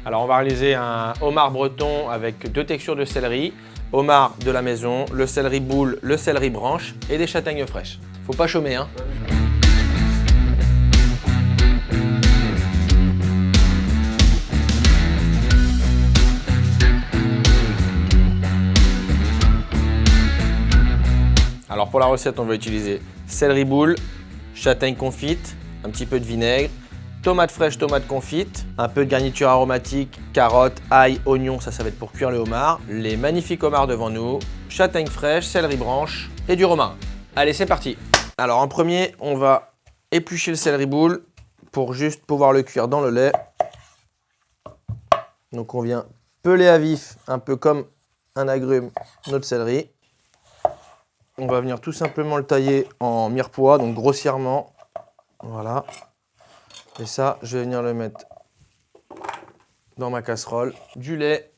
Alors on va réaliser un homard breton avec 2 textures de céleri, homard de la maison, le céleri boule, le céleri branche et des châtaignes fraîches. Faut pas chômer hein. Alors pour la recette, on va utiliser céleri boule, châtaigne confite, un petit peu de vinaigre, tomates fraîches, tomates confites, un peu de garniture aromatique, carottes, ail, oignons, ça va être pour cuire le homard, les magnifiques homards devant nous, châtaigne fraîche, céleri branche et du romarin. Allez, c'est parti. Alors en premier, on va éplucher le céleri boule pour juste pouvoir le cuire dans le lait. Donc on vient peler à vif, un peu comme un agrume, notre céleri. On va venir tout simplement le tailler en mirepoix, donc grossièrement. Voilà. Et ça, je vais venir le mettre dans ma casserole. Du lait,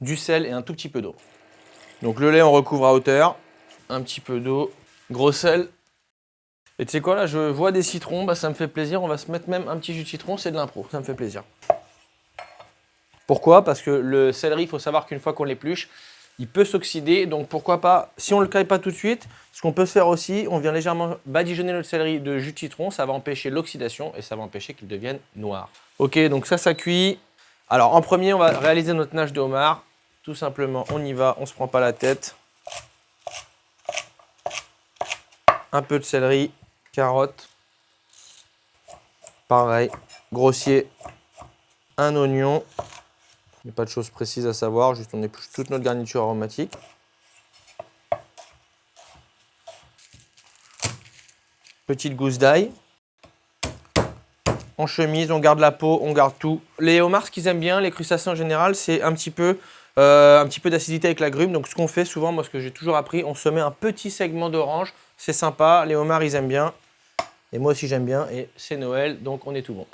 du sel et un tout petit peu d'eau. Donc le lait, on recouvre à hauteur. Un petit peu d'eau, gros sel. Et tu sais quoi, là, je vois des citrons, bah, ça me fait plaisir. On va se mettre même un petit jus de citron, c'est de l'impro, ça me fait plaisir. Pourquoi? Parce que le céleri, il faut savoir qu'une fois qu'on l'épluche, il peut s'oxyder, donc pourquoi pas, si on ne le caille pas tout de suite, ce qu'on peut faire aussi, on vient légèrement badigeonner notre céleri de jus de citron, ça va empêcher l'oxydation et ça va empêcher qu'il devienne noir. Ok, donc ça cuit. Alors en premier, on va réaliser notre nage de homard. Tout simplement, on y va, on ne se prend pas la tête. Un peu de céleri, carotte. Pareil, grossier, un oignon. Il n'y a pas de choses précises à savoir, juste on épluche toute notre garniture aromatique. Petite gousse d'ail. On chemise, on garde la peau, on garde tout. Les homards, ce qu'ils aiment bien, les crustacés en général, c'est un petit peu d'acidité avec l'agrumes. Donc ce qu'on fait souvent, moi ce que j'ai toujours appris, on se met un petit segment d'orange. C'est sympa, les homards ils aiment bien. Et moi aussi j'aime bien, et c'est Noël, donc on est tout bon.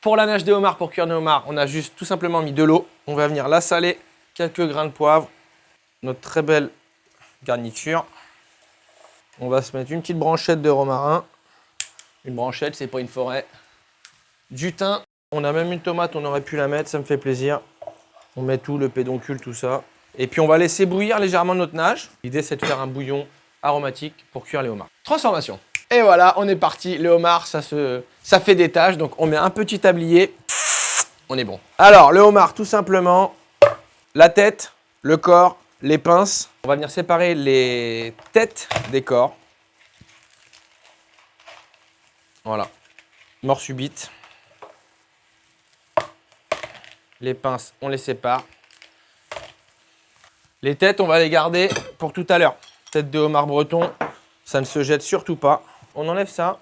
Pour la nage des homards, pour cuire nos homards, on a juste tout simplement mis de l'eau. On va venir la saler, quelques grains de poivre, notre très belle garniture. On va se mettre une petite branchette de romarin. Une branchette, c'est pas une forêt. Du thym. On a même une tomate, on aurait pu la mettre, ça me fait plaisir. On met tout, le pédoncule, tout ça. Et puis on va laisser bouillir légèrement notre nage. L'idée, c'est de faire un bouillon aromatique pour cuire les homards. Transformation. Et voilà, on est parti. Le homard, ça fait des taches. Donc, on met un petit tablier. On est bon. Alors, le homard, tout simplement, la tête, le corps, les pinces. On va venir séparer les têtes des corps. Voilà. Mort subite. Les pinces, on les sépare. Les têtes, on va les garder pour tout à l'heure. Tête de homard breton, ça ne se jette surtout pas. On enlève ça.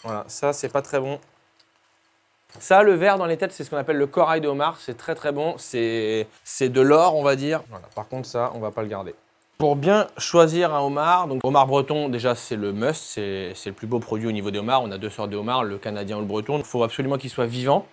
Voilà, ça c'est pas très bon. Ça, le vert dans les têtes, c'est ce qu'on appelle le corail de homard. C'est très très bon. C'est de l'or, on va dire. Voilà. Par contre, ça, on va pas le garder. Pour bien choisir un homard, donc homard breton, déjà c'est le must, c'est le plus beau produit au niveau des homards. On a 2 sortes de homards, le canadien ou le breton. Il faut absolument qu'il soit vivant.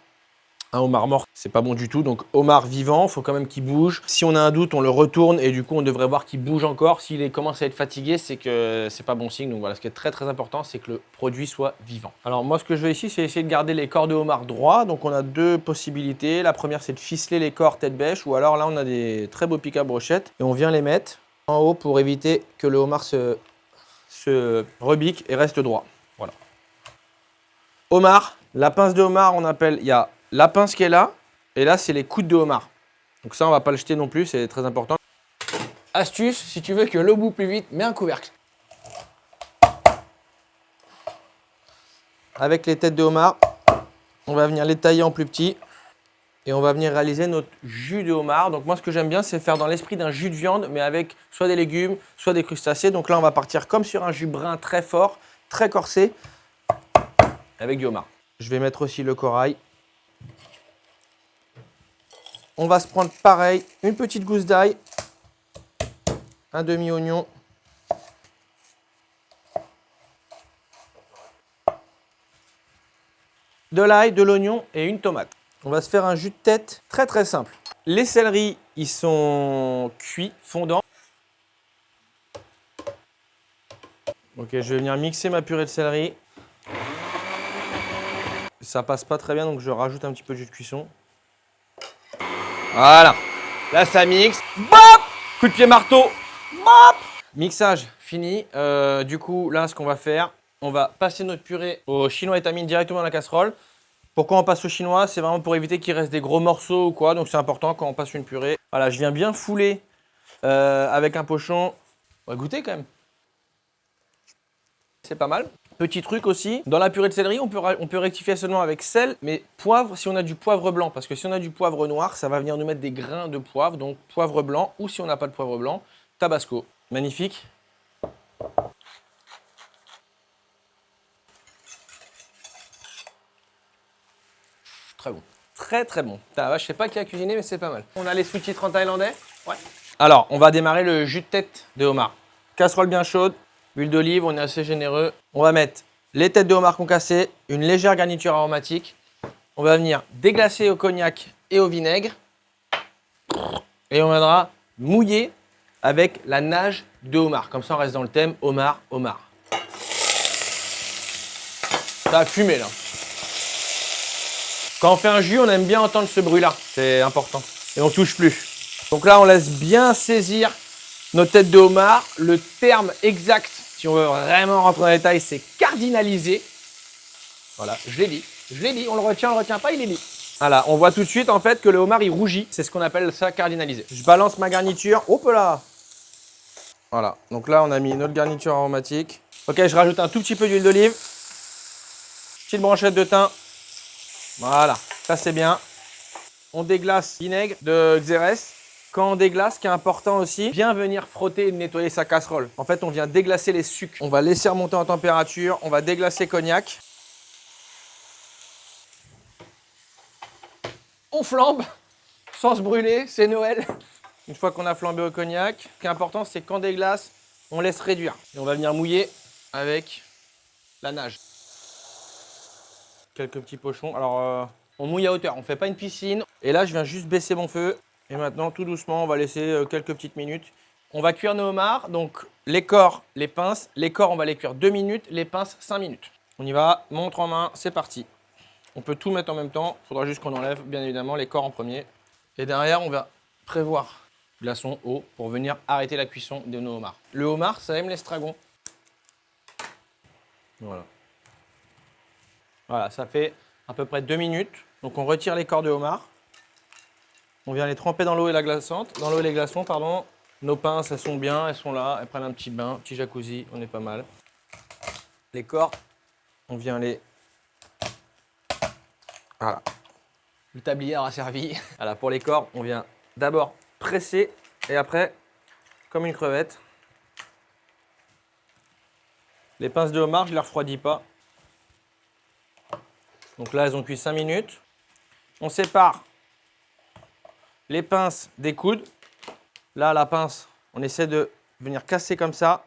Un homard mort, c'est pas bon du tout. Donc homard vivant, il faut quand même qu'il bouge. Si on a un doute, on le retourne et du coup on devrait voir qu'il bouge encore. S'il commence à être fatigué, c'est que c'est pas bon signe. Donc voilà, ce qui est très très important, c'est que le produit soit vivant. Alors moi, ce que je vais ici, c'est essayer de garder les corps de homard droits. Donc on a 2 possibilités. La première, c'est de ficeler les corps tête bêche, ou alors là on a des très beaux pics à brochette et on vient les mettre en haut pour éviter que le homard se rebique et reste droit. Voilà. Homard, la pince de homard, on appelle, il y a la pince qui est là, et là, c'est les coudes de homard. Donc ça, on va pas le jeter non plus, c'est très important. Astuce, si tu veux que l'eau bout plus vite, mets un couvercle. Avec les têtes de homard, on va venir les tailler en plus petits. Et on va venir réaliser notre jus de homard. Donc moi, ce que j'aime bien, c'est faire dans l'esprit d'un jus de viande, mais avec soit des légumes, soit des crustacés. Donc là, on va partir comme sur un jus brun très fort, très corsé, avec du homard. Je vais mettre aussi le corail. On va se prendre pareil, une petite gousse d'ail, un demi-oignon, de l'ail, de l'oignon et une tomate. On va se faire un jus de tête très très simple. Les céleris, ils sont cuits, fondants. Ok, je vais venir mixer ma purée de céleri. Ça passe pas très bien, donc je rajoute un petit peu de jus de cuisson. Voilà. Là, ça mixe. Bop! Coup de pied marteau. Bop! Mixage fini. Du coup, là, ce qu'on va faire, on va passer notre purée au chinois étamine directement dans la casserole. Pourquoi on passe au chinois? C'est vraiment pour éviter qu'il reste des gros morceaux ou quoi. Donc, c'est important quand on passe une purée. Voilà, je viens bien fouler avec un pochon. On va goûter quand même. C'est pas mal. Petit truc aussi, dans la purée de céleri, on peut rectifier seulement avec sel, mais poivre si on a du poivre blanc. Parce que si on a du poivre noir, ça va venir nous mettre des grains de poivre. Donc poivre blanc, ou si on n'a pas de poivre blanc, tabasco. Magnifique. Très bon. Très très bon. Je sais pas qui a cuisiné, mais c'est pas mal. On a les sous-titres en thaïlandais? Ouais. Alors, on va démarrer le jus de tête de homard. Casserole bien chaude, huile d'olive, on est assez généreux. On va mettre les têtes de homard concassées, une légère garniture aromatique. On va venir déglacer au cognac et au vinaigre. Et on viendra mouiller avec la nage de homard. Comme ça, on reste dans le thème homard, homard. Ça a fumé là. Quand on fait un jus, on aime bien entendre ce bruit-là. C'est important. Et on touche plus. Donc là, on laisse bien saisir nos têtes de homard. Le terme exact, si on veut vraiment rentrer dans les détails, c'est cardinaliser. Voilà, je l'ai dit. Je l'ai dit. On le retient pas, il est dit. Voilà, on voit tout de suite en fait que le homard il rougit. C'est ce qu'on appelle ça cardinaliser. Je balance ma garniture. Hop là. Voilà, donc là on a mis notre garniture aromatique. Ok, je rajoute un tout petit peu d'huile d'olive. Petite branchette de thym. Voilà, ça c'est bien. On déglace vinaigre de Xérès. Quand on déglace, ce qui est important aussi, bien venir frotter et nettoyer sa casserole. En fait, on vient déglacer les sucs. On va laisser remonter en température. On va déglacer cognac. On flambe sans se brûler, c'est Noël. Une fois qu'on a flambé au cognac, ce qui est important, c'est qu'en déglace, on laisse réduire. Et on va venir mouiller avec la nage. Quelques petits pochons. Alors, on mouille à hauteur, on ne fait pas une piscine. Et là, je viens juste baisser mon feu. Et maintenant, tout doucement, on va laisser quelques petites minutes. On va cuire nos homards. Donc, les corps, les pinces. Les corps, on va les cuire 2 minutes. Les pinces, 5 minutes. On y va, montre en main, c'est parti. On peut tout mettre en même temps. Il faudra juste qu'on enlève, bien évidemment, les corps en premier. Et derrière, on va prévoir glaçon eau pour venir arrêter la cuisson de nos homards. Le homard, ça aime l'estragon. Voilà. Voilà, ça fait à peu près 2 minutes. Donc on retire les corps de homard. On vient les tremper dans l'eau et la glaçante. Dans l'eau et les glaçons, pardon. Nos pinces, elles sont bien, elles sont là. Elles prennent un petit bain, un petit jacuzzi, on est pas mal. Les corps, on vient les... Voilà. Le tablier aura servi. Voilà, pour les corps, on vient d'abord presser et après, comme une crevette. Les pinces de homard, je ne les refroidis pas. Donc là, elles ont cuit 5 minutes. On sépare les pinces des coudes. Là, la pince, on essaie de venir casser comme ça.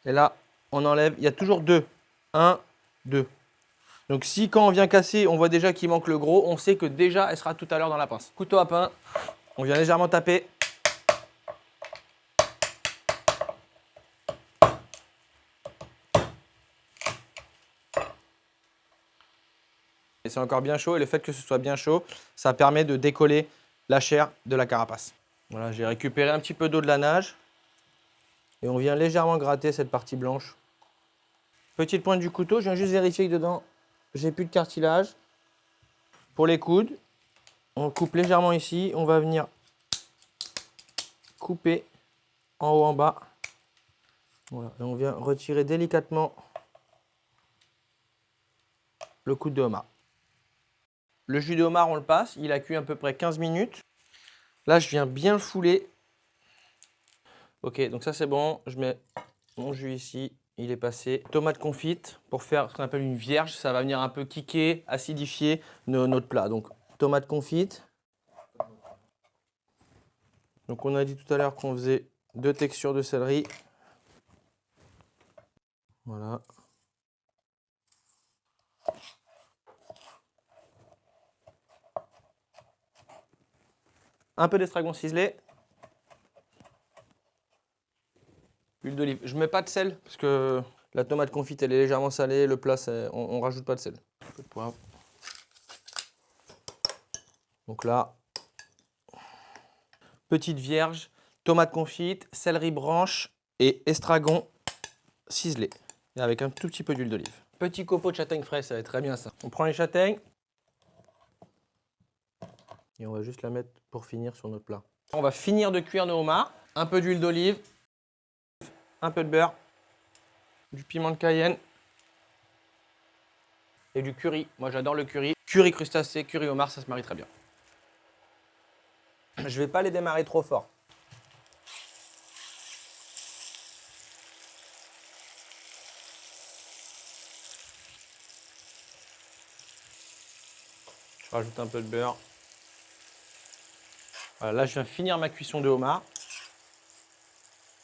Et là, on enlève. Il y a toujours 2. 1, 2. Donc si quand on vient casser, on voit déjà qu'il manque le gros, on sait que déjà, elle sera tout à l'heure dans la pince. Couteau à pain, on vient légèrement taper. Et c'est encore bien chaud, et le fait que ce soit bien chaud, ça permet de décoller la chair de la carapace. Voilà, j'ai récupéré un petit peu d'eau de la nage. Et on vient légèrement gratter cette partie blanche. Petite pointe du couteau, je viens juste vérifier que dedans, j'ai plus de cartilage. Pour les coudes, on coupe légèrement ici. On va venir couper en haut, en bas. Voilà, et on vient retirer délicatement le coude de homard. Le jus de homard, on le passe. Il a cuit à peu près 15 minutes. Là, je viens bien le fouler. Ok, donc ça c'est bon. Je mets mon jus ici. Il est passé. Tomate confite pour faire ce qu'on appelle une vierge. Ça va venir un peu kicker, acidifier notre plat. Donc, tomate confite. Donc, on a dit tout à l'heure qu'on faisait 2 textures de céleri. Voilà. Un peu d'estragon ciselé. Huile d'olive. Je mets pas de sel parce que la tomate confite elle est légèrement salée. Le plat, on rajoute pas de sel. Un peu de poivre. Donc là, petite vierge, tomate confite, céleri branche et estragon ciselé. Et avec un tout petit peu d'huile d'olive. Petit copeau de châtaigne frais, ça va être très bien ça. On prend les châtaignes et on va juste la mettre pour finir sur notre plat. On va finir de cuire nos homards. Un peu d'huile d'olive, un peu de beurre, du piment de Cayenne et du curry. Moi j'adore le curry. Curry crustacé, curry homard, ça se marie très bien. Je vais pas les démarrer trop fort. Je rajoute un peu de beurre. Voilà, là je viens finir ma cuisson de homard.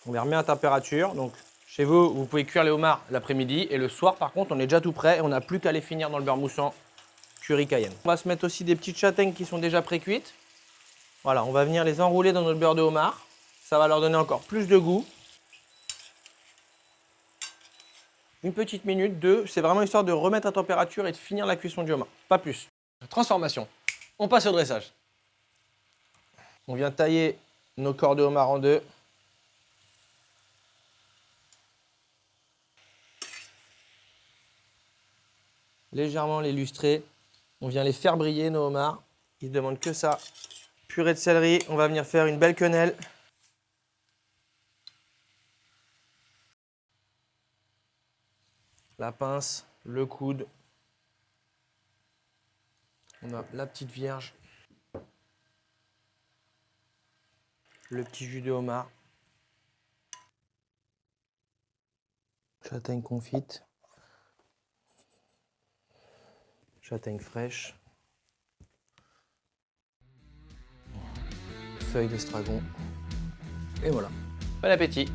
On les remet à température. Donc chez vous, vous pouvez cuire les homards l'après-midi et le soir par contre on est déjà tout prêt et on n'a plus qu'à les finir dans le beurre moussant curry Cayenne. On va se mettre aussi des petites châtaignes qui sont déjà pré-cuites. Voilà, on va venir les enrouler dans notre beurre de homard. Ça va leur donner encore plus de goût. Une petite minute, deux, c'est vraiment histoire de remettre à température et de finir la cuisson du homard. Pas plus. Transformation. On passe au dressage. On vient tailler nos corps de homard en deux. Légèrement les lustrer. On vient les faire briller, nos homards. Ils ne demandent que ça. Purée de céleri, on va venir faire une belle quenelle. La pince, le coude. On a la petite vierge. Le petit jus de homard. Châtaigne confite. Châtaigne fraîche. Feuille d'estragon. Et voilà. Bon appétit!